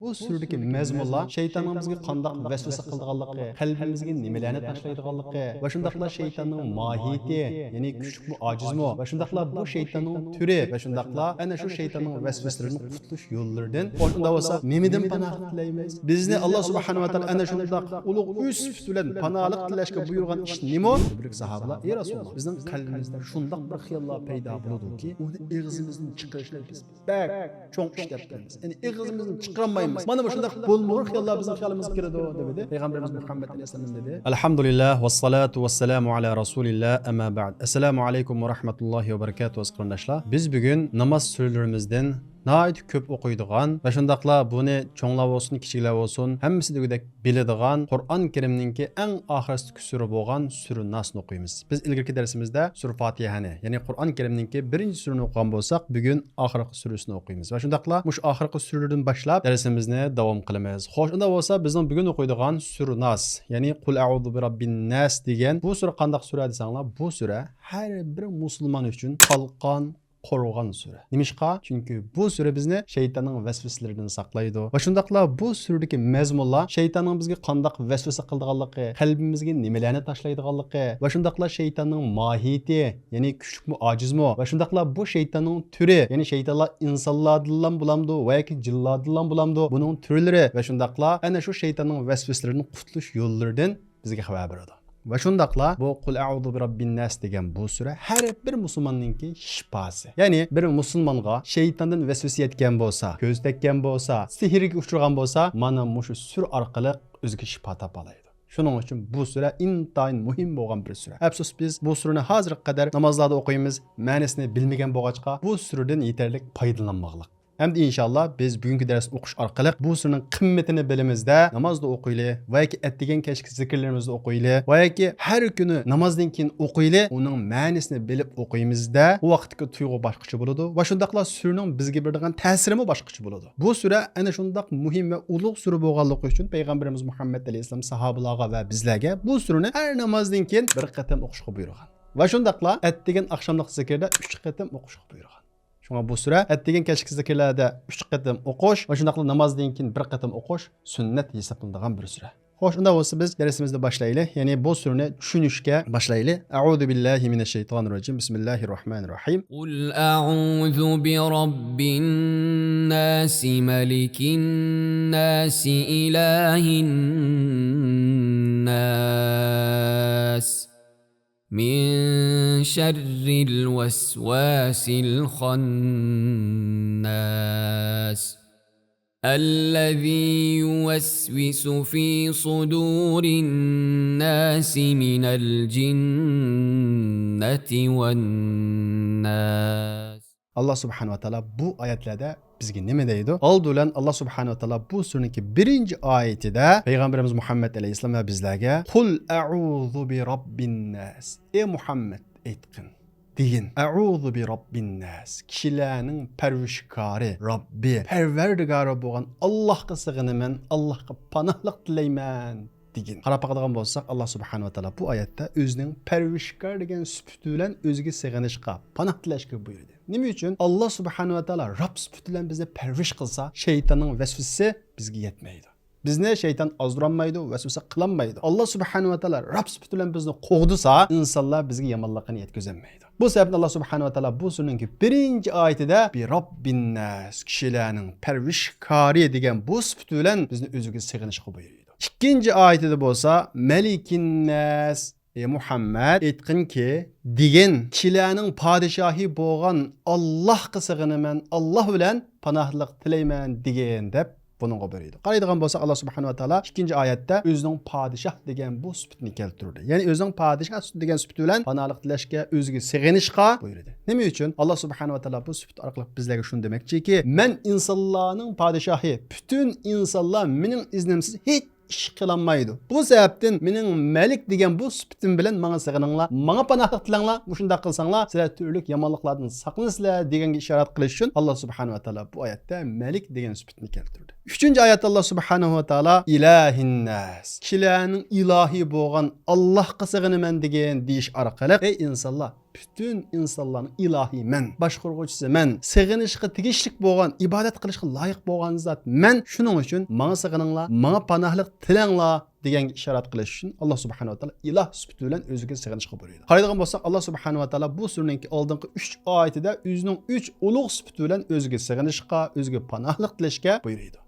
Bu sürdeki mezmunlar şeytanımızga qandaq vesvese qildiganligi, qalbimizga nimalarni tashlaydiganligi va shundaqla shaytonning mohiyati, ya'ni kuchlikmi, ojizmi va shundaqla bu shaytonning turi va shundaqla ana shu shaytonning vesvesalarini qutulish yo'llaridan unda bo'lsa nimadan panoh tilaymiz? Bizni Alloh subhanahu va taolo ana shundaq ulug' üst bilan panohlik tilashga buyurgan ish nima? Büyük sahabalar, ey Rasulullah, bizning qalbimizda shundaq bir xiyollar paydo bo'ladiki, uni og'zimizdan chiqarishni biz bak cho'ng ish deb bilamiz. Ya'ni og'zimizdan chiqarmaymiz. Mana bu shundaq bo'lmur xiyollar bizning xayolimizga kiradi dedi. Payg'ambarimiz Muhammad alayhisalom dedi. Alhamdulillah vassalatu vassalamu ala rasulillah amma ba'd. Assalomu alaykum va rahmatullohi va barakatuh qarindoshlar. Biz bugun namoz suralarimizdan nəhayət köp oxuyduğan və şundaqla bunu çoğlar olsun, kiçiklər olsun, həmmisi degidək biladigan Qur'on-Kərimninki ən axirki sürə bolğan Sürə Nasni oxuyumuz. Biz ilgirki dərsimizdə Sürə Fatihəni, yəni Qur'on-Kərimninki birinci sürəni oxuyan bolsaq, bugün axirki sürəsini oxuyumuz. Və şundaqla muş axirki sürədən başlap dərsimizni davam qılımız. Xoş, unda bolsa bizning bugün oxuyduğan Sürə Nas, yəni Qul a'udhu bi rabbin nas degan bu sürə qandaq sürə desənglər, bu sürə hər bir müsəlman üçün qalqan qoruğan sürə. Nimişqa? Çünki bu sürə bizni şeytanın vəsvəsələrindən saqlaydı. Və şundaqla bu sürədəki məzmunlar şeytanın bizə qandaq vəsvəsə qıldıqanlığı, qəlbimizə nimələrni taşlaydıqanlığı və şundaqla şeytanın mahiyeti, yəni küçükmü, acizmi və şundaqla bu şeytanın türü, yəni şeytanlar insanlardan bulamdı və ya ki cinlardan bulamdı. Bunun türləri və şundaqla ana şu şeytanın vəsvəsələrindən qutuluş yollarından bizə xəbər verdi. Və şundaqla bu Qul a'udhu bi rabbin nas degan bu sura hər bir müsəlmanınki şifası. Yəni bir müsəlmanga şeytandan vəsvəsə yetgan bolsa, göz tekkan bolsa, sihirga uçurgan bolsa, mana mushu sur orqali o'ziga shifo topalaydi. Shuning uchun bu sura intayin muhim bo'lgan bir sura. Afsus biz bu surani hozirga qadar namozlarda o'qiymiz, ma'nosini bilmagan bo'lg'achqa bu suradan yetarli foydalanmoqlik. Hem de inşallah biz bugünkü ders okuş arkalık bu surunun kıymetini bilimizde namazda okuyla veya ki ettiğin keşke zikirlerimizde okuyla veya ki her günü namazdan keyin okuyla onun ma'nosini bilip okuyumuzda o vaqtki tuygu başqacha bo'ladi va shundaqla surning bizga beradigan ta'sirimi başqacha bo'ladi. Bu sura ana shundaq muhim va ulug' sura bo'lganligi uchun payg'ambarimiz Muhammad alayhisalom sahobalarga va bizlarga bu surani har namozdan keyin bir qatam o'qishga buyurgan. Va shundaqla ettiğin akşamlık zikirde 3 qatam o'qishga buyurgan. Şuna bu süre ettiğin keşke zikirlerde 3 qatam o'qish va shundaqla namozdan keyin 1 qatam o'qish sunnat hisoblanadigan bir süre. Xo'sh, unda bo'lsa biz darsimizni boshlaylik. Ya'ni bu surani tushunishga boshlaylik. A'udhu billahi minash shaytonir rojim. Bismillahirrohmanirrohim. Qul a'udhu bi robbin nas, malikin nas, ilahin nas. من شر الوسواس الخناس الذي يوسوس في صدور الناس من الجنة والناس. Allah subhanahu wa ta'ala bu ayetlerde bizge nime deydi? Oldu ulan Allah subhanahu wa ta'ala bu sureniki birinci ayetide Peygamberimiz Muhammed aleyhisselam ve bizlerge Kul a'udhu bi rabbin nas. Ey Muhammed etkin. Deyin. A'udhu bi rabbin nas. Kişilerinin pervişkari, Rabbi, perverdigarı boğan Allah'a sığınımen, Allah'a panahlık dileymen. Deyin. Qarab baxadigan bolsak Allah subhanahu wa ta'ala bu oyatda o'zining pervishkor degan sifati bilan o'ziga sig'inishga, panoh tilashga buyurdi. Nima uchun? Allah subhanahu wa ta'ala Rabb sifati bilan bizni pervish qilsa, shaytonning vasvasasi bizga yetmaydi. Bizni shayton ozdiranmaydi, vasvasa qilolmaydi. Allah subhanahu wa ta'ala Rabb sifati bilan bizni qo'g'disa, insonlar bizga yomonlikni yetkazolmaydi. Bu sebepten Allah subhanahu wa ta'ala bu surunun birinci ayetide bir Rabbin nas, kishilarning pervishkori degan bu sifati bilan bizni o'ziga sig'inishga buyurdi. İkinci ayetide bolsa Melikin nas, ey Muhammed etkin ki degin kishilarning podshohi bo'lgan Allohga sig'inaman, Allah bilan panohlik tilayman degan deb bununla buyurdi. Qaraydigan bolsak Allah subhanahu wa ta'ala ikinci ayette o'zining podshoh degan bu sifatni keltirdi. Ya'ni o'zining podshoh degan sifati bilan panohlik tilashga, o'ziga sig'inishga buyurdi. Nima uchun? Allah subhanahu wa ta'ala bu sifat orqali bizlarga shuni demoqchiki, men insonlarning podshohi, bütün insonlar mening iznimsiz hech ish qilinmaydi. Bu sebepten mening malik degan bu sifatim bilan menga sig'ininglar, menga panohlik tilanglar. Shunday qilsanglar, sizlar turli yomonliklardan saqlanasizlar deganga ishorat qilish uchun Allah subhanahu wa ta'ala bu oyatda malik degan sifatni keltirdi. 3-oyatda Allah subhanahu wa ta'ala ilahin nas, kishilarning ilohi bo'lgan Allohga sig'inaman degan deyish orqali ey insonlar, bütün insonlarning ilohiy men, boshqaruvchisi men, sig'inishga tegishlik bo'lgan, ibodat qilishga loyiq bo'lgan zot men. Shuning uchun menga sig'ininglar, menga panohlik tilanglar degan ishorat qilish uchun Alloh subhanahu va taolo iloh sifati bilan o'ziga sig'inishga buyurdi. Qaraydigan bo'lsak, Alloh subhanahu va taolo bu suraning oldingi 3 oyatida o'zining 3 ulug' sifati bilan o'ziga sig'inishga, o'ziga panohlik tilashga buyurdi.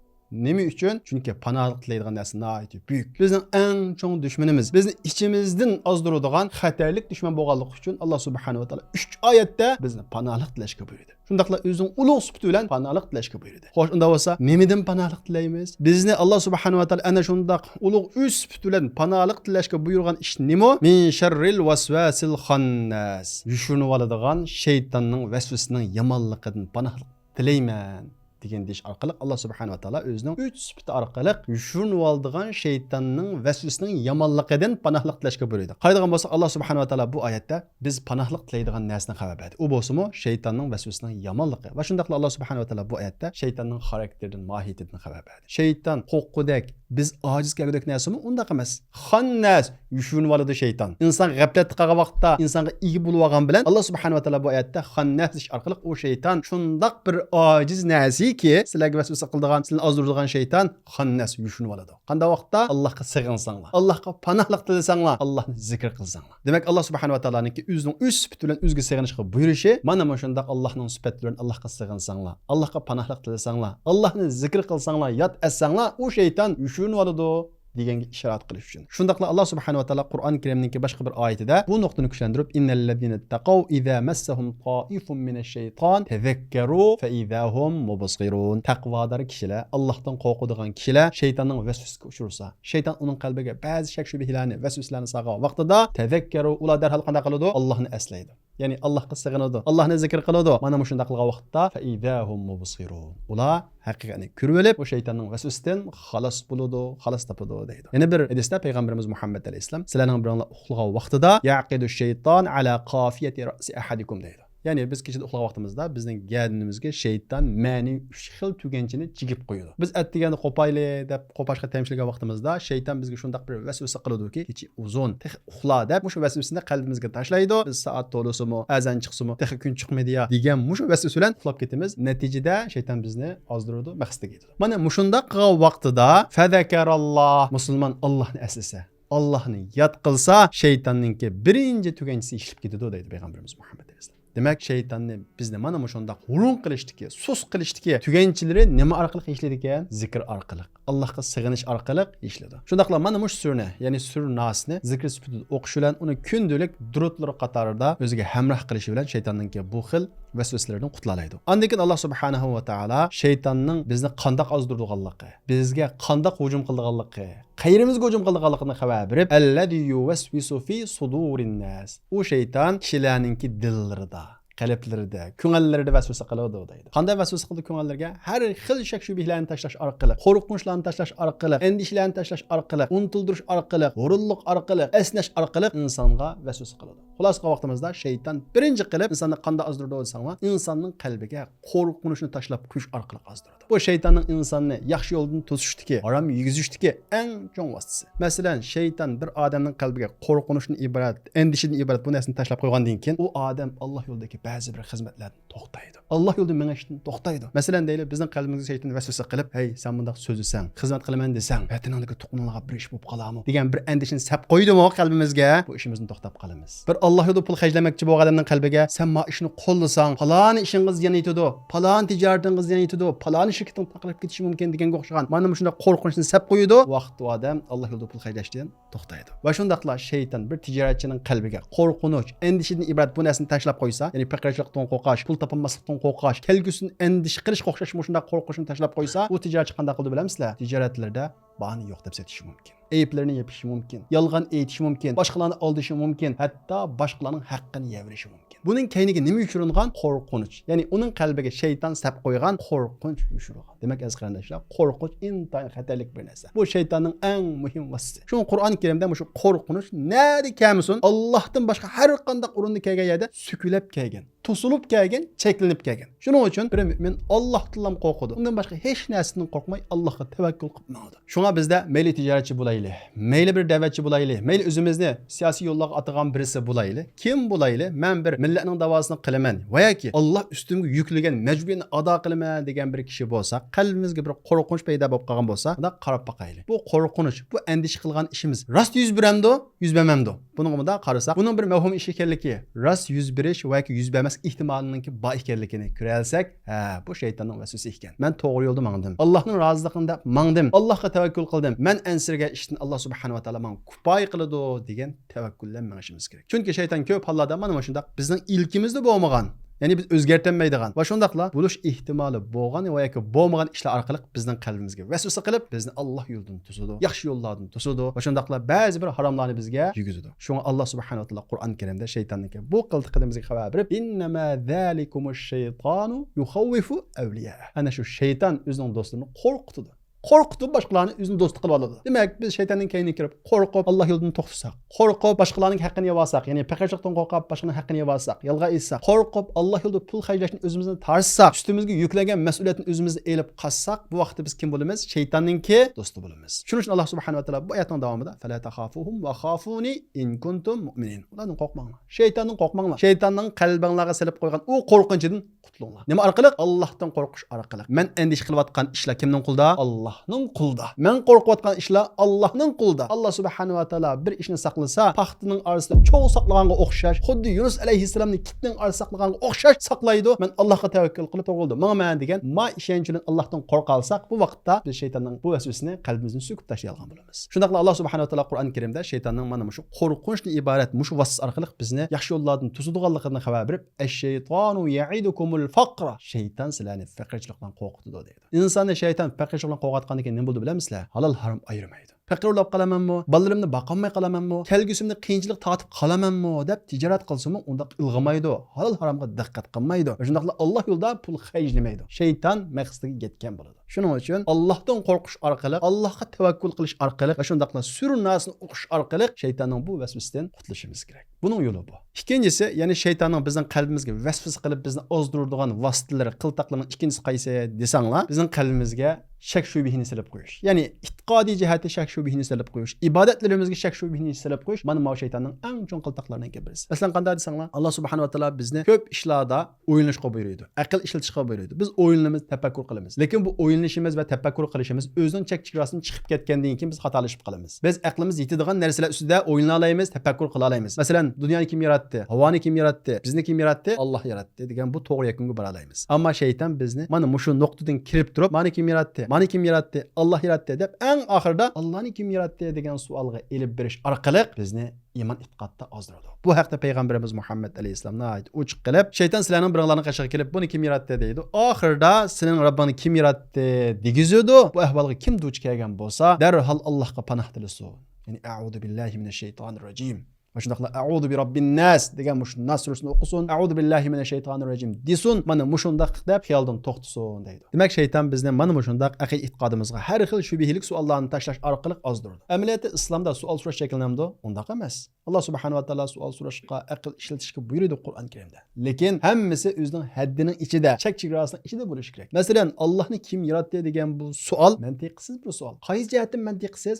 Nima uchun? Chunki panohlik tilaydigan narsa nihoyat buyuk. Bizning eng chong dushmanimiz, bizni ichimizdan ozdiradigan xatarlik dushman bo'lganligi uchun Alloh subhanahu va taolo 3 oyatda bizni panohlik tilashga buyurdi. Shundaqla o'zining ulug' sifati bilan panohlik tilashga buyurdi. Xo'sh, unda bo'lsa, nimadan panohlik tilaymiz? Bizni Alloh subhanahu va taolo ana shundaq ulug' 3 sifati bilan panohlik tilashga buyurgan ish nima? Min sharril vasvasil xannas. Yushunib oladigan shaytonning vasvasining yomonligidan panohlik tilayman degan deyish orqali Alloh subhanahu va taolo o'zining 3 sifati orqali yushunib oladigan shaytonning vasvasining yomonligidan panohlik tilashga buyurdi. Qaraydigan bo'lsak, Alloh subhanahu va taolo bu oyatda biz panohlik tilaydigan narsani xabar berdi. U bo'lsa-mu shaytonning vasvasining yomonligi. Va shundaqla Alloh subhanahu va taolo bu oyatda shaytonning xarakteridan, mohiyatidan xabar berdi. Shayton qo'rqudek, biz ojiz kelgudek narsami? Undaq emas. Xannas yushunib oladi shayton. Inson g'aflatda qolgan vaqtda insonga ega bo'lib olgan bilan Alloh subhanahu va taolo bu oyatda xannas deyish orqali u shayton shundaq bir ojiz narsa ki sizlarga vasvasa qiladigan, sizlarni ozdiradigan shayton xannas yushunib oladi. Qanday vaqtda Allohga sig'insanglar, Allohga panohlik tilasanglar, Allohni zikr qilsanglar. Demak, Alloh subhanahu va taoloning o'zining 3 sifati bilan o'ziga sig'inishga buyurishi, mana shundaq Allohning sifati bilan Allohga sig'insanglar, Allohga panohlik tilasanglar, Allohni zikr qilsanglar, yod etsanglar, u shayton yushunib oladi deganga ishorat qilish uchun. Shundaqla Alloh subhanahu va taolo Qur'on Karimning boshqa bir oyatida bu nuqtani kuchlantirib, innallazina taqaw idza massahum ta'ifun minash-shayton tadhakkaru fa idahum mubsirun. Taqvodor kishilar, Allohdan qo'rqadigan kishilar shaytonning vasvasiga uchursa, shayton uning qalbiga ba'zi shak shubhalarni, vasvasalarni solgan vaqtida tadhakkaru, ular darhol qanday qiladi? Allohni eslaydi. Ya'ni Allohga sig'inadi, Allohni zikr qiladi. Mana shunday qilgan vaqtda fa idahum mubsirun. Ular haqiqatni ko'rib olib, o shaytonning vasvasidan xalos bo'ladi, xalos topadi deydi. Yana bir hadisda payg'ambarimiz Muhammad alayhisalom sizlarning biringlar uxlagan vaqtida yaqidu shayton ala qafiyati ra'si ahadikum deydi. Ya'ni biz kechada uxlagan vaqtimizda bizning gadinimizga shayton ma'ni 3 xil tuganchini chigib qo'yadi. Biz atdiganda qo'payli deb qo'pashga temshilgan vaqtimizda shayton bizga shundaq bir vasvasa qiladiki, kechi uzun, uxla deb mushu vasvasini qalbimizga tashlaydi. Biz soat to'lisimi, azan chiqsimi, texi kun chiqmaydi ya degan mushu vasvasa bilan uxlab ketamiz. Natijada shayton bizni ozdiradi, maqsadiga yetadi. Mana mushundaq qilgan vaqtida fadakaralloh, musulmon Allohni eslasa, Allohni yod qilsa, shaytonninki birinchi tuganchisi ishlab ketadi deydi payg'ambarimiz Muhammad alayhisalom. Demak, shaytonni bizni mana shundoq hurun qilishdiki, sus qilishdiki, tuganchilari nima orqali ishlaydi ekan? Zikr orqali, Allohga sig'inish orqali ishladi. Shundaqla mana mush surni, ya'ni sur nasni zikr sifatida o'qish bilan uni kundalik durudlar qatorida o'ziga hamroh qilish bilan shaytonninki bu xil vasvasalardan qutulalaydi. Undan keyin Alloh subhanahu va taolo shaytonning bizni qandoq ozdirganligi, bizga qandoq hujum qilganligi, qayrimizga hujum qilganligini xabar berib, allazi yuvasvisu fi sudurin nas. U shayton kishilarningki dillarida, qalblarida, ko'ngillarida vasvasa qiladi deydi. Qanday vasvasa qildi ko'ngillarga? Har xil shak shubhalarni tashlash orqali, qo'rqinchlarni tashlash orqali, endishlarni tashlash orqali, unutuldirish orqali, g'ururlik orqali, esnash orqali insonga vasvasa qiladi. Xulosa vaqtimizda shayton birinchi qilib insonni qanday ozdirdi desanglar, insonning qalbiga qo'rqinchni tashlab qo'yish orqali ozdiradi. Bu shaytonning insonni yaxshi yo'ldan to'sishdiki, harom yegizishdiki eng chong vositasi. Masalan, shayton bir odamning qalbiga qo'rqinchni iborat, endishdan iborat bu narsani tashlab qo'ygandan keyin u odam Alloh yo'lidagi ba'zi bir xizmatlarni to'xtaydi. Alloh yo'lida mengashdan to'xtaydi. Masalan, deylik, bizning qalbimizga shayton vasvasa qilib, "Hey, sen bundaq so'zlasang, xizmat qilaman desang, vataningga tuqunlarga bir ish bo'lib qolarmi?" degan bir andishni sap qo'ydimi qalbimizga, bu ishimizni to'xtab qolamiz. Bir Alloh yo'lida pul xarjlamoqchi bo'lgan odamning qalbiga, "Sen ma ishni qo'llasang, falon ishingiz yana yetadi, falon tijoratingiz yana yetadi, falon shirkating taqlab ketishi mumkin" deganga o'xshagan. Mana shunday qo'rqinchni sap qo'yadi, vaqt u odam Alloh yo'lida pul xarjlashdan to'xtaydi. Va shundaqla shayton bir tijoratchining qalbiga qo'rqinch, endishdan iborat bu narsani tashlab qo'ysa, ya'ni piqirchilikdan qo'rqash, pul topolmaslikdan qo'rqash, kelgusin endish qilish qo'xshash shunday qo'rqishni tashlab qo'ysa, u tijoratchi qanday qildi bilamsizlar? Tijoratlarda bahona yo'q deb setishi mumkin. Ayıplarını yapışı mümkün, yalgan aytishi mümkün, başkalarını aldışı mümkün, hatta başkalarının hakkını yevirishi mümkün. Bunun kayniga nima yushirgan? Qo'rqinch. Ya'ni uning qalbiga shayton sap qo'ygan qo'rqinch yushirgan. Demak, aziz qarindoshlar, qo'rqinch intayin xatarlik bir narsa. Bu shaytonning eng muhim vasitasi. Shu Qur'on Karimda bu qo'rqinch nari kelmasin, Allohdan boshqa har qanday o'rinda kelgan yerda sukulab kelgan. to'silib kelgan, cheklanib kelgan. Shuning uchun bir mu'min Allohdan qo'rqadi. Undan boshqa hech narsadan qo'rqmay Allohga tavakkul qilib mangdi. Shunga bizda mayli tijoratchi bo'laylik, mayli bir da'vatchi bo'laylik, mayli o'zimizni siyosiy yo'llarga atagan birisi bo'laylik, kim bo'laylik, men bir millatning davosini qilaman va yoki Alloh ustimga yuklagan majburiyatni ado qilaman degan bir kishi bo'lsa, qalbimizga bir qo'rqinch paydo bo'lib qolgan bo'lsa, unda qarab boqaylik. Bu qo'rqinch, bu andish qilgan ishimiz rost yuz beramdi, yuz bermamdi. Buning bunda qarasak, buning bir muhim ish ekanligi, rost yuz berish va yoki yuz bermas ehtimolining bor ekanligini ko'ralsak, bu shaytonning vasvasasi ekan. Men to'g'ri yo'lda mangdim. Allohning roziligida mangdim. Allohga tavakkul qildim. Men ansirga ishni Alloh subhanahu va taolo men kupoy qiladi degan tavakkuldan mangishimiz kerak. Chunki shayton ko'p hollarda mana shunday bizning ilkimizda bo'lmagan, ya'ni biz o'zgartirmaydigan va shundaqla bo'lish ehtimoli bo'lgan va yoki bo'lmagan ishlar orqali bizning qalbimizga vasvasa qilib, bizni Alloh yo'lidan to'sadi, yaxshi yo'llardan to'sadi va shundaqla ba'zi bir haromlarni bizga yuguzadi. Shunga Alloh subhanahu va taolo Qur'on Karimda shaytonniki bu qildiqimizga xabar berib, "Innama zalikumush shaytonu yukhawwifu awliya." Ana shu shayton o'zining do'stlarini qo'rqitadi. Qo'rqitib boshqalarni o'zini do'st qilib oladi. Demak, biz shaytonning kayniga kirib, qo'rqib Alloh yo'lidan to'xtasak, qo'rqib boshqalarning haqqini yeb olsak, ya'ni faqirchilikdan qo'rqib boshqalarning haqqini yeb olsak, yolg'on aytsak, qo'rqib Alloh yo'lida pul xarjlashni o'zimizni tartsak, ustimizga yuklagan mas'uliyatni o'zimizni elib qassak, bu vaqtda biz kim bo'lamiz? Shaytonninki do'sti bo'lamiz. Shuning uchun Alloh subhanahu va taolo bu oyatning davomida "Fala taxafuhum va xafuni in kuntum mu'minin." Ulardan qo'rqmanglar. Shaytondan qo'rqmanglar. Shaytonning qalbingizga silib qo'ygan u qo'rqinchidan qutulinglar. Nima orqali? Allohdan qo'rqish orqali. Men endish qilayotgan ishlar kimning qo'lida? Allohning qo'lida. Men qo'rqayotgan ishlar Allohning qo'lida. Alloh subhanahu va taolo bir ishni saqlasa, paxtaning orasida cho'g' saqlaganga o'xshash, xuddi Yunus alayhissalomning kitning orasida saqlaganga o'xshash saqlaydi. Men Allohga tavakkul qilib to'g'rildi. Men degan ma ishonchidan Allohdan qo'rqa olsak, bu vaqtda biz shaytonning bu vasvasasini qalbimizdan sukib tashlay bo'lamiz. Shundaqla Alloh subhanahu va taolo Qur'on Karimda shaytonning mana shu qo'rqinchli iborat mushu vasvas orqali bizni yaxshi yo'llardan to'sadiganligini xabar berib, "Ash-shaytonu ya'idukumul faqra." Shayton sizlarni faqirchilikdan qo'rqitadi deydi. Insonni shayton faqirchilikdan qo'rqitgandan keyin nima bo'ldi bilamizlar? Halol harom ayirmaydi. Faqir bo'lib qolamanmi? Bolalarimni boqolmay qolamanmi? Kelgusimda qiyinchilik tortib qolamanmi deb tijorat qilsam, unda ilg'amaydi. Halol haromga diqqat qilmaydi. Shundaqla Alloh yo'lida pul xarjlamaydi. Shayton maqsadiga yetgan bo'ladi. Shuning uchun Allohdan qo'rqish orqali, Allohga tavakkul qilish orqali va shundaqla surnasini o'qish orqali shaytonning bu vasvasidan qutulishimiz kerak. Buning yo'li bu. Ikkinchisi, ya'ni shaytonning bizning qalbimizga vasvasa qilib bizni ozdiradigan vositalar, qiltaqlarning ikkinchisi qaysi desanglar, bizning qalbimizga shak shubhini silib qo'yish. Ya'ni e'tiqodiy jihatda shak shubhini silib qo'yish, ibodatlarimizga shak shubhini silib qo'yish mana bu shaytonning eng chong qiltaqlaridan birisi. Masalan, qanday desanglar, Alloh subhanahu va taolo bizni ko'p ishlarda o'ylanishga buyuradi. Aql ishlatishga buyuradi. Biz o'ylanamiz, tafakkur qilamiz. Lekin bu o'ylanishimiz va tafakkur qilishimiz o'zining chek-chegarasidan chiqib ketgandan keyin biz xatolashib qolamiz. Biz aqlimiz yetadigan narsalar ustida o'ylana olamiz, tafakkur qila olamiz. Masalan, dunyoni kim yaratdi? Havoni kim yaratdi? Bizni kim yaratdi? Alloh yaratdi degan bu to'g'ri yakunga bora olamiz. Ammo shayton bizni mana shu nuqtadan kirib turib, "Mani kim yaratdi? Mani kim yaratdi? Alloh yaratdi" deb eng oxirida Allohni kim yaratdi degan savolga elib berish orqali bizni iymon e'tiqodda ozdiradi. Bu haqda payg'ambarimiz Muhammad alayhisalomning oyati uchiq qilib, shayton sizlarning biringlarning qashiga kelib, "Buni kim yaratdi?" deydi. Oxirida sening Robbingni kim yaratdi degizadi. Bu ahvolga kim duch kelgan bo'lsa, darhol Allohga panoh tilasin. Ya'ni a'udhu billahi minash shaytonir rojim. Va shundaqla a'udhu bi robbin nas degan mush nas surasini o'qisin, a'udhu billahi minash shaytonir rojim desin, mana mushundaq deb xiyoldan to'xtasin deydi. Demak, shayton bizni mana mushundaq aqid e'tiqodimizga har xil shubhilik savollarni tashlash orqali ozdirdi. Amaliyotda islomda savol so'rash shaklinamdi, undaq emas. Alloh subhanahu va taolo savol so'rashga, aql ishlatishga buyurdi Qur'on Karimda. Lekin hammasi o'zining haddining ichida, chek-chegarasining ichida bo'lishi kerak. Masalan, Allohni kim yaratdi degan bu savol mantiqsiz bir savol. Qaysi jihatdan mantiqsiz?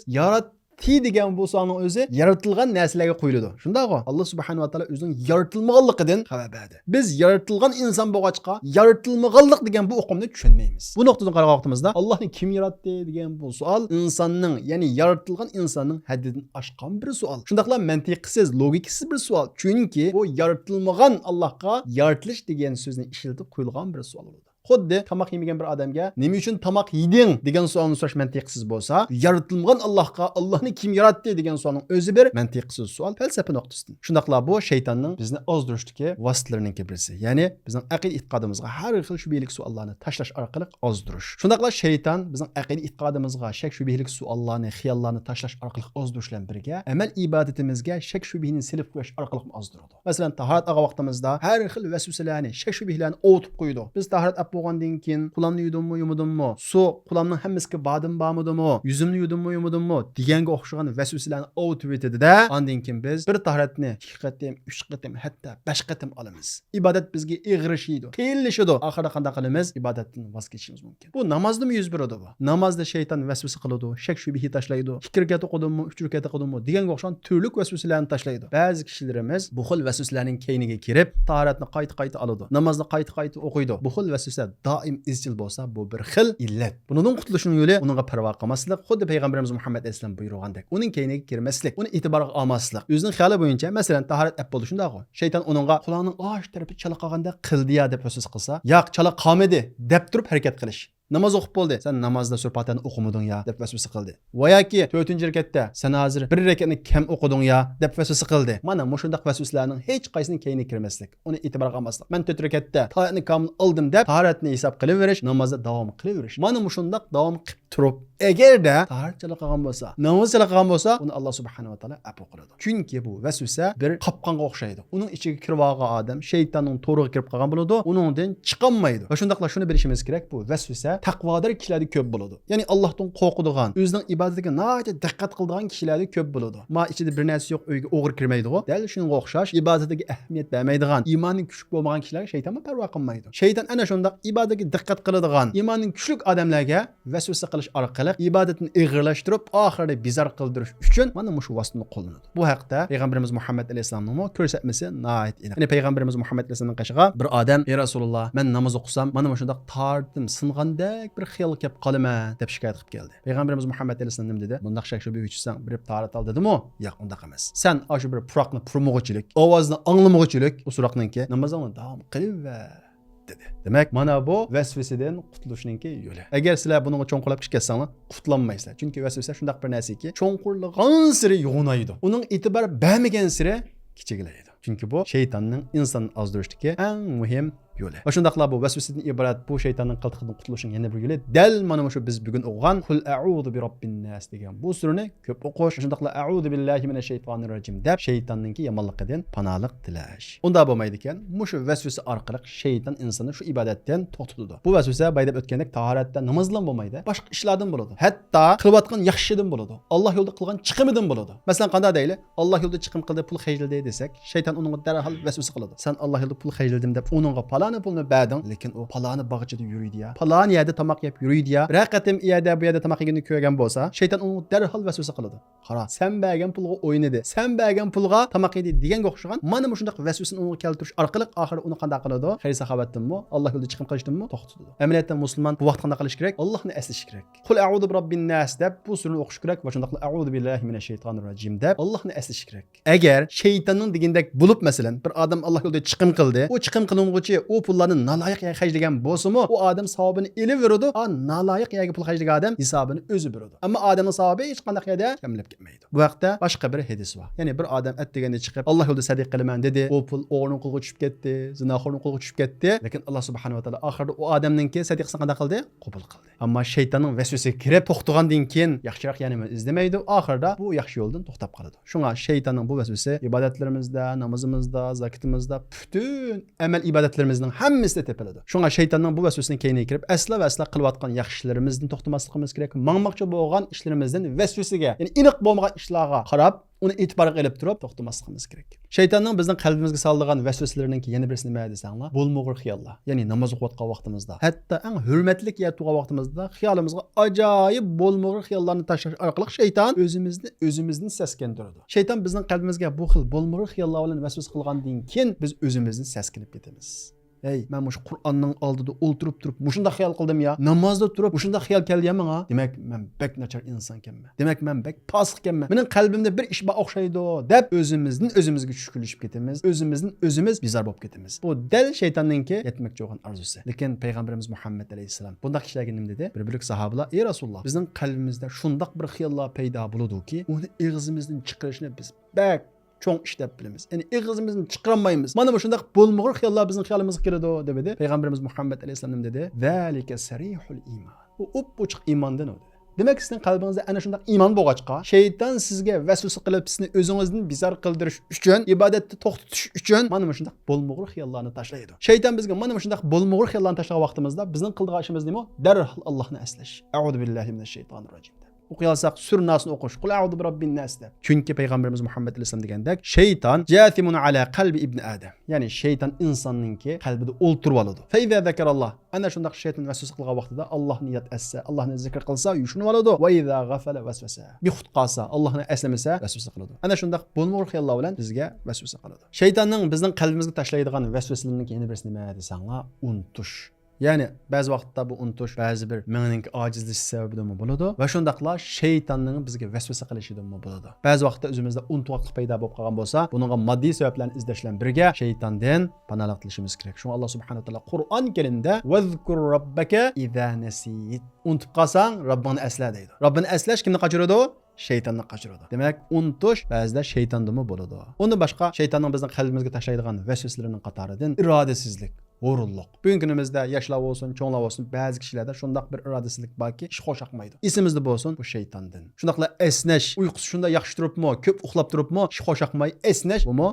Degan bu savolning o'zi yaratilgan narsalarga qo'yiladi. Shundaqmi? Alloh subhanahu va taolo o'zining yaratilmaganligidan xabar berdi. Biz yaratilgan inson bo'lg'achqa, yaratilmaganlik degan bu uqumni tushunmaymiz. Bu nuqtadan qaragan vaqtimizda Allohni kim yaratdi degan bu savol insonning, ya'ni yaratilgan insonning haddidan oshgan bir savol. Shundaqla mantiqsiz, logikasiz bir savol. Chunki bu yaratilmagan Allohga yaratilish degan so'zni ishlatib qo'yilgan bir savol bo'ldi. Xuddi tamoq yemagan bir odamga "Nima uchun tamoq yeding?" degan savolni so'rash mantiqsiz bo'lsa, yaratilmagan Allohga Allohni kim yaratdi degan savolning o'zi bir mantiqsiz savol, falsafa nuqtasidan. Shundaqla bu shaytonning bizni ozdirishdagi vositalarining birisi. Ya'ni bizning aqid e'tiqodimizga har xil shubhalik savollarni tashlash orqali ozdirish. Shundaqla shayton bizning aqid e'tiqodimizga shak shubhalik savollarni, xiyollarni tashlash orqali ozdirish bilan birga amal ibodatimizga shak shubhini silib qo'yish orqali ozdiradi. Masalan, tahorat olgan vaqtimizda har xil vasvasalarni, shak shubhalarni o'tib qo'ydi. Biz tahorat bo'lgandan keyin qulamni yudimmi yumudimmi, su qulamning hammasiga badim bormidimi, yuzimni yudimmi yumudimmi deganga o'xshagan vasvasalarni ovutib etadi-da, ondan keyin biz bir tahoratni 2 qatim, 3 qatim, hatto 5 qatim olamiz. Ibodat bizga ig'rishiydi, qiyinlashidi. Oxirida qanday qilamiz? Ibodatdan voz kechishimiz mumkin. Bu namozdami yuz beradi bu. Namozda shayton vasvasa qiladi, shak shubha tashlaydi. 2 rakat o'qidimmi, 3 rakat o'qidimmi deganga o'xshagan turli vasvasalarni tashlaydi. Ba'zi kishilarimiz bu xil vasvasalarning keyniga kirib, tahoratni qayta oladi. Namozni qayta o'qiydi. Bu xil vasvasa doim izchil bo'lsa, bu bir xil illat. Bundan qutulishning yo'li uningga parvo qilmaslik, xuddi payg'ambarimiz Muhammad alayhisalom buyurgandek. Uning keyniga kirmaslik, uni e'tiborga olmaslik. O'zining xayoli bo'yicha, masalan, tahorat ap bo'ldi shunday. Shayton uningga quloqning osh tarafi chala qolganda qildi-ya deb vasvasa qilsa, yo'q, chala qolmadi deb turib harakat qilish. Namoz o'qib bo'ldi. Sen namozda sur Fatihani o'qimading ya deb vasvasa qildi. Va yoki 4-rakatda sen hozir 1 rakatni kam o'qiding ya deb vasvasa qildi. Mana mushundaq vasvasalarning hech qaysini keyniga kirmaslik, uni e'tiborga olmaslik. Men 4 rakatda tahoratni kamil oldim deb tahoratni hisob qilaverish, namozda davom qilaverish. Mana mushundaq davom qilib turib, agarda tahorat chala qolgan bo'lsa, namoz chala qolgan bo'lsa, uni Alloh subhanahu va taolo afv qiladi. Chunki bu vasvasa bir qopqonga o'xshaydi. Uning ichiga kirib olgan odam shaytonning to'riga kirib qolgan bo'ladi, uningdan chiqolmaydi. Va shundaqla shuni bilishimiz kerak, bu vasvasa taqvodor kishilarda ko'p bo'ladi. Ya'ni Allohdan qo'rqadigan, o'zining ibodatiga nihoyatda diqqat qiladigan kishilarda ko'p bo'ladi. Ma ichida bir narsa yo'q, uyga o'g'ir kirmaydi-ku. Dal shunga o'xshash ibodatiga ahamiyat bermaydigan, iymoni kuchli bo'lmagan kishilar shaytonga parvo qilmaydi. Shayton ana shundaq ibodatga diqqat qiladigan, iymoni kuchli odamlarga vasvasa qilish orqali ibodatni ig'irlashtirib, oxirida bizar qildirish uchun mana shu vositani qo'llanadi. Bu haqda payg'ambarimiz Muhammad alayhisalomning ko'rsatmasi nihoyat aniq. Ya'ni payg'ambarimiz Muhammad alayhisalomning qashiga bir odam: "Ey Rasululloh, men namoz o'qisam, mana shundaq tortim singandek bir xiyol kelib qolaman" deb shikoyat qilib keldi. Payg'ambarimiz Muhammad alayhisalom nima dedi? Bundaq shak shubha uchsang, bir tahorat al dedimi? Yo'q, undaq emas. Sen shu bir puroqni purmoqchilik, ovozni anglamoqchilik, u so'roqninki namozingni davom qilaver dedi. Demak, mana bu vasvasadan qutulishninki yo'li. Agar sizlar bunga cho'nqurlab ish ketsanglar, qutulolmaysizlar. Chunki vasvasa shundaq bir narsaki, cho'nqurlagan siri yo'g'onaydi. Uning e'tibor bermagan siri kichiklaydi. Chunki bu shaytonning insonni ozdirishdagi eng muhim yo'li. Va shundaqla bu vasvasadan iborat bu shaytonning qiltiqidan qutulishning yana bir yo'li dal mana shu biz bugun o'qigan Qul a'udhu bi robbin nas degan bu surani ko'p o'qish. Shundaqla a'udhu billahi minash shaytonir rojim deb shaytonning yomonligidan panohlik tilash. Unda bo'lmaydi ekan, shu vasvasa orqali shayton insonni shu ibodatdan to'xtatadi. Bu vasvasa baydab o'tgandek tahoratda, namozdan bo'lmaydi, boshqa ishlardan bo'ladi. Hatto qilayotgan yaxshidan bo'ladi. Alloh yo'lida qilgan chiqimidan bo'ladi. Masalan, qanday deyli? Alloh yo'lida chiqim qildi, pul xajladi desak, shayton unga darhol vasvasa qiladi. Sen Alloh yo'lida pul xajladim deb unga palani pulni berding, lekin u palani bag'chida yuriydi ya. Palani yerda tomoq yeb yuriydi ya. Raqatim yerda bu yerda tomoq yeganini ko'rgan bo'lsa, shayton unga darhol vasvasa qiladi. Qara, sen bergan pulga o'ynadi. Sen bergan pulga tomoq yedi deganga o'xshagan mana shundaq vasvasani unga keltirish orqali oxiri uni qanday qiladi? Xayr saxovatdanmi, Alloh yo'lida chiqim qilishdimmi to'xtatadi. Amaliyotda musulmon bu vaqt qanday qilish kerak? Allohni eslash kerak. Qul a'udhu bi robbin nas deb bu surani o'qish kerak va shundaqla a'udhu billahi minash shaytonir rojim deb Allohni eslash kerak. Agar shaytonning degandek bo'lib masalan bir odam Alloh yo'lida chiqim qildi, u chiqim qiling'ichi u pullarni naloyiq yerga xajlagan bo'lsa-mu, u odam savobini elib beradi, naloyiq yerga pul xajlagan odam hisobini o'zi beradi. Ammo odamning savobi hech qanday yerda kamlab ketmaydi. Bu vaqtda boshqa bir hadis bor. Ya'ni bir odam atdeganda chiqib Alloh yo'lida sadiq qilaman dedi, u pul o'g'rining qo'liga tushib ketdi, zinoxorning qo'liga tushib ketdi, lekin Alloh subhanahu va taolo oxirida u odamningki sadiqasini qanday qildi? Qabul qildi. Ammo shaytonning vasvasasiga kirib to'xtagandan keyin yaxshiroq yana izlamaydi, oxirida bu yaxshi yo'ldan to'xtab qoladi. Shunga shaytonning bu vasvasasi ibodatlarimizda, namozimizda, zakotimizda, butun amal ibodatlarimizning hammasida tepiladi. Shunga shaytonning bu vasvasasining keyniga kirib asla qilayotgan yaxshi ishlarimizni to'xtamasligimiz kerak. Mangmoqchi bo'lgan ishlarimizdan vasvasiga, ya'ni aniq bo'lmagan ishlarga qarab uni e'tiborga olib turib to'xtamasligimiz kerak. Shaytonning bizning qalbimizga soladigan vasvasalarining yana birisi nima desanglar? Bo'lmag'ur xiyollar. Ya'ni namoz o'qiyotgan vaqtimizda, hatto eng hurmatli yatgan vaqtimizda xiyolimizga ajoyib bo'lmag'ur xiyollarni tashlash orqali shayton o'zimizni seskantiradi. Shayton bizning qalbimizga bu xil bo'lmag'ur xiyollar bilan vasvasa qilgandan keyin biz o'zimizni seskinib ketamiz. Ey, men mush Qur'onning oldida o'ltirib turib, mushunda xiyol qildim ya. Namozda turib, mushunda xiyol keldi menga. Demak, men bek nachar inson ekanman. Demak, men bek fosiq ekanman. Mening qalbimda bir ish bor o'xshaydi deb o'zimizga tushkunlashib ketamiz. O'zimiz bizar bo'lib ketamiz. Bu dal shaytonninki yetmoqchi bo'lgan arzusi. Lekin payg'ambarimiz Muhammad alayhisalom bunday kishilarga nima dedi? Bir sahobalar: "Ey Rasululloh, bizning qalbimizda shundoq bir xiyollar paydo bo'ladi-ki, uni og'zimizdan chiqarishni biz bek cho'ng ish deb bilamiz. Ya'ni og'zimizni chiqarmaymiz. Mana bu shunday bo'lmag'ur xiyollar bizning xiyolimizga kiradi" dedi. Payg'ambarimiz Muhammad alayhisalom dedi: "Zalika sarihul iymon." Bu ochiq iymondan o'di. Demek sizin kalbinizde ana şundaq iman bo'lg'achqa, şeytan sizga vasvasa qilib sizni o'zingizdan bizar qildirish uchun, ibodatni to'xtatish uchun mana shundaq bo'lmag'ur xiyollarni tashlaydi. Şeytan bizga mana shundaq bo'lmag'ur xiyollarni tashlagan vaqtimizda bizning qilgan ishimiz nima? Darhol Allohni eslash. A'udhu billahi minash shaytonir rojim. O'qiyasak surasini o'qish. Qul a'udhu bi robbin nas deb. Chunki payg'ambarimiz Muhammad alayhisalom degandek, shayton jathimun ala qalbi ibn Adam. Ya'ni shayton insonninki qalbida o'ltirib oladi. Fa iza zakaralloh. Ana shundaq shayton vasvasa qilgan vaqtida Allohni yod etsa, Allohni zikr qilsa, yushunib oladi. Va iza ghafala vasvasa. Bi xutqasa, Allohni eslamasa, vasvasa qiladi. Ana shundaq bo'lmag'ur xiyollar bilan bizga vasvasa qiladi. Shaytonning bizning qalbimizga tashlaydigan vasvasalarining yana birisi nima desanglar, unutish. Yani bazı vaqtda bu unutuş, bazı bir mening acizliş sebebidir mi buludu? Ve şundaqla şeytanın bizge vesvese qilishida mi buludu? Bazı vaqtda özümüzde unutuqlik payda bo'lib qolgan bo'lsa, bununla maddi sebeplerini izlashlan birge şeytandan panolik tilishimiz kerak. Şunu Allah subhanahu wa taala Qur'on Kerimde "Vezkur rabbaka iza nasit." Unutib qalsang, Rabbini esla deydi. Rabbini eslash kimni qachiradi? Şeytanni qachiradi. Demek unutuş ba'zida şeytandimi bo'ladi. Ondan başqa şeytanın bizning qalbimizga tashlaydigan vesveselarining qatoridan irodasizlik, o'rinliq. Bugungi kunimizda yoshlar bo'lsin, cho'nglar bo'lsin, ba'zi kishilarda shundaq bir irodasizlik borki, ish xo'shaqmaydi. Esimizda bo'lsin, bu shaytondan. Shundaqla esnash, uyqusi shunda yaxshi turibmi, ko'p uxlab turibmi, ish xo'shaqmay esnash bumi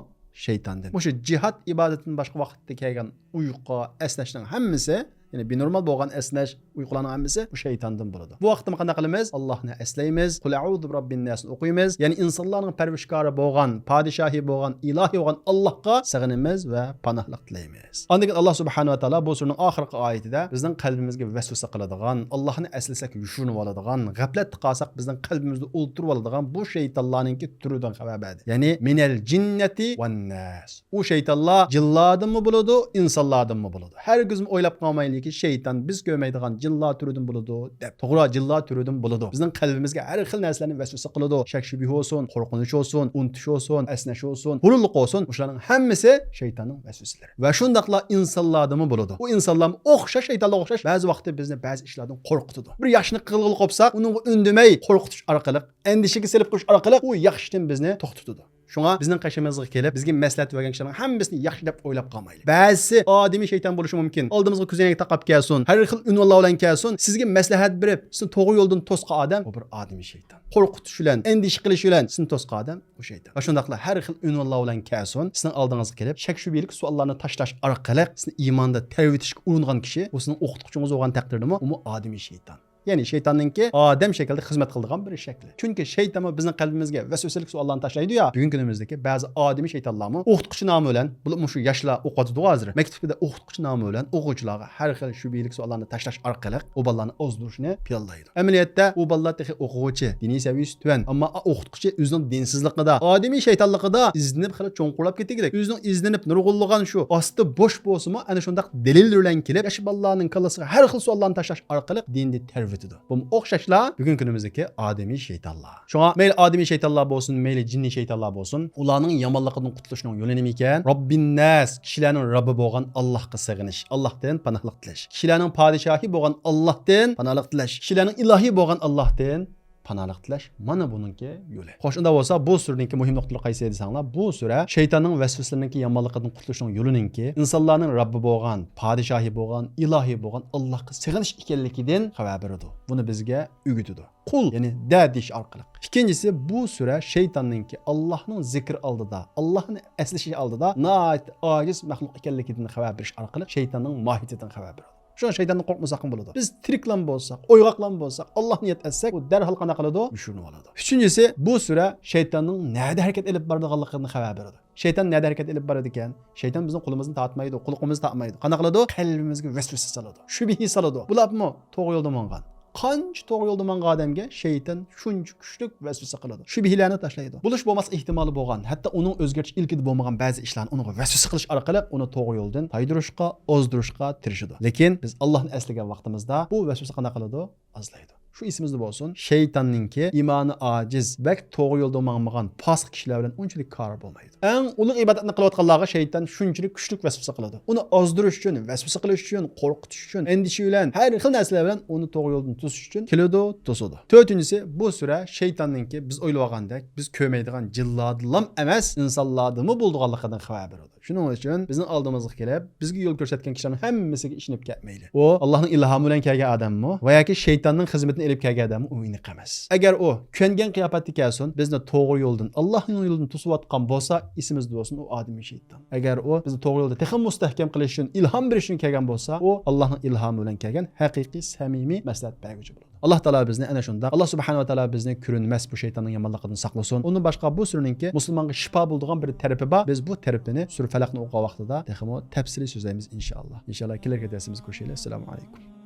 shaytondan. O'sha jihad ibodatining boshqa vaqtda kelgan uyqu, esnashning hammasi, yani bir normal bo'lgan esnash, uyqularning hammasi bu shaytondan bo'ladi. Bu vaqtda qanday qilamiz? Allohni eslaymiz, qul a'udhu bi robbin nas o'qiymiz. Ya'ni insonlarning parvarishkori bo'lgan, podshohi bo'lgan, ilohi bo'lgan Allohga sig'inamiz va panohlik tilaymiz. Ondan Alloh subhanahu va taolo bu surning oxirgi oyatida bizning qalbimizga vasvasa qiladigan, Allohni eslasak yushunib oladigan, g'aflatda qolsak bizning qalbimizda o'ltirib oladigan bu shaytonlarningki turidan xabar berdi. Ya'ni minal jinnati wan nas. U shaytonlar jinlardanmi bo'ladi, insonlardanmi bo'ladi? Hargiz o'ylab qolmaylik ki şeytan biz görmeydiğen cinlar türüdün buludu dep. Toğra cinlar türüdün buludu. Bizden kalbimizge her xil narsalarni vesvese qiladi. Şak şübih olsun, qorqunish olsun, unutish olsun, esnash olsun, hurulluq olsun. Bularning hammasi şeytanning vesveselari. Va shundaqla insonlardami buludu. O insonlar o'xshash şeytanlarga o'xshash ba'zi vaqtda bizni ba'zi ishlardan qo'rqitadi. Bir yaxshini qilg'ili qolsak, uni undamay qo'rqitish orqali, endishiga selib qo'yish orqali u yaxshidan bizni to'xtatadi. Şuna bizning qashimizga kelib, bizga maslahat bergan kishilarning hammasini yaxshi deb o'ylab qolmaylik. Ba'zi odimiy shayton bo'lishi mumkin. Oldimizga ko'zoynak taqab kelsin, har xil unvonlar bilan kelsin, sizga maslahat berib, sizni to'g'ri yo'ldan to'sqa odam, bu bir odimiy shayton. Qo'rqitish bilan, endish qilish bilan sizni to'sqa odam bu shayton. Va shundaqla har xil unvonlar bilan kelsin, sizning oldingizga kelib, shak shubhalik savollarni tashlash orqali sizni iymonda tavhidishga uringan kishi, bu sizning o'qituvchingiz bo'lgan taqdirdami, u odimiy shayton. Yani şeytanınki adem şekilde hizmet kıldıgan bir şekli. Çünkü şeytan bizning qalbimizga vesveselik suallarni tashlaydi ya. Bugungi kunimizdagi ba'zi odimiy shaytonlarmi o'qituvchi nomi bilan, bu shu yoshlar o'qitadi hozir. Maktabda o'qituvchi nomi bilan o'quvchilarga har xil shubhalik suallarni tashlash orqali u bolalarni ozdirishni planlaydi. Amaliyotda u bolalar texi o'quvchi, diniy saviyasi tuvan, ammo o'qituvchi o'zining dinsizligida, odimiy shaytonligida izlanib xil cho'nqurlab ketdi. O'zining izlanib nurg'unlagan shu osti bo'sh bo'lsa-mu, ana shundaq dalil bilan kelib, yosh bolalarning kallasiga har xil savollarni tashlash orqali dinni tarbiya bu o'xshashlar bugungi kunimizdagi odimiy shaytonlar. Shunga mayli odimiy shaytonlar bo'lsin, mayli jinniy shaytonlar bo'lsin, ularning yomonligidan qutulishning yo'li nima ekan? Robbin nas, kishilarning Robbi bo'lgan Allohga sig'inish, Allohdan panohlik tilash. Kishilarning podshohi bo'lgan Allohdan panohlik tilash. Kishilarning ilohi bo'lgan Allohdan panohlik tilash mana buningki yo'li. Xo'sh, unda bo'lsa bu surningki muhim nuqtalar qaysi desanglar, bu sura shaytonning vasvasalarining yomonligidan qutulishning yo'liningki insonlarning Robbi bo'lgan, podshohi bo'lgan, ilohi bo'lgan Allohga sig'inish ekanligidan xabar beradi. Buni bizga o'rgatadi. Qul, ya'ni dadish orqali. İkincisi bu sura şeytanninki Allohning zikr oldida, Allohni eslashi oldida noit ojiz maxluq ekanligidan xabar berish orqali shaytonning mohiyatidan xabar beradi. Şu an şeytandan korkmasak mı buludu? Biz triklan bolsak, oygaklan bolsak, Allah niyet etsek, o derhal qana qılıdı, müşürünü oladı. Üçüncüsü, bu süre şeytanın nerede hareket edip bardıqanlıqını xabar beradi. Şeytan nerede hareket edip barıdı iken, şeytan bizim kulumuzni tatmaydı, quluqimizni tatmaydı. Qana qılıdı? Qalbimizga vesvese saladı, şübhi saladı. Bulab mı? Toğru yolda mangan. Qancha to'g'ri yo'lda mangan odamga shayton shuncha kuchli vasvasa qiladi. Shubhilarni tashlaydi. Bo'lish bo'lmas ehtimoli bo'lgan, hatto uning o'zgartish ilkida bo'lmagan ba'zi ishlarni unga vasvasa qilish orqali uni to'g'ri yo'ldan taydirishga, ozdirishga tirishadi. Lekin biz Allohni eslagan vaqtimizda bu vasvasa qanday qiladi? Azlaydi. Şu ismimizde bo'lsin, shaytonninki iymoni ojiz, bak to'g'ri yo'lda manmagan fosiq kishilar bilan unchalik kor bo'lmaydi. Eng ulug' ibodatni qilayotganlarga shayton shunchalik kuchli vasvasa qiladi. Uni ozdirish uchun, vasvasa qilish uchun, qo'rqitish uchun, endishi bilan, har xil narsalar bilan uni to'g'ri yo'ldan to'sish uchun keladi, to'sadi. To'rtinchisi, bu sura shaytonninki biz o'ylagandek, biz ko'rmaydigan jinlardan emas, insonlardanmi bo'lganligidan xabar beradi. Shuning uchun bizning oldimizga kelib, bizga yo'l ko'rsatgan kishilarning hammasiga ishinib ketmayli. U Allohning ilhomi bilan kelgan odammi va yoki shaytonning xizmatini olib kelgan odammi, u aniq emas. Agar u ko'ngan qiyofatda kelsin, bizni to'g'ri yo'ldan, Allohning yo'lidan to'sayotgan bo'lsa, esimizda bo'lsin, u odamiy shayton. Agar u bizni to'g'ri yo'lda texnik mustahkam qilish uchun, ilhom berish uchun kelgan bo'lsa, u Allohning ilhomi bilan kelgan haqiqiy samimiy maslahat beruvchi bo'ladi. Allah Taala bizni ana shunda, Allah subhanahu va taolo bizni ko'rinmas bu shaytonning yomonligidan saqlasin. Undan boshqa bu surninki musulmonga shifo bo'ladigan bir tarafi bor. Biz bu tarafini sura Falaqni o'qigan vaqtida texmo tafsili so'zlaymiz inshaalloh. İnşallah kelarki darsimizga qo'shaylik. Assalomu alaykum.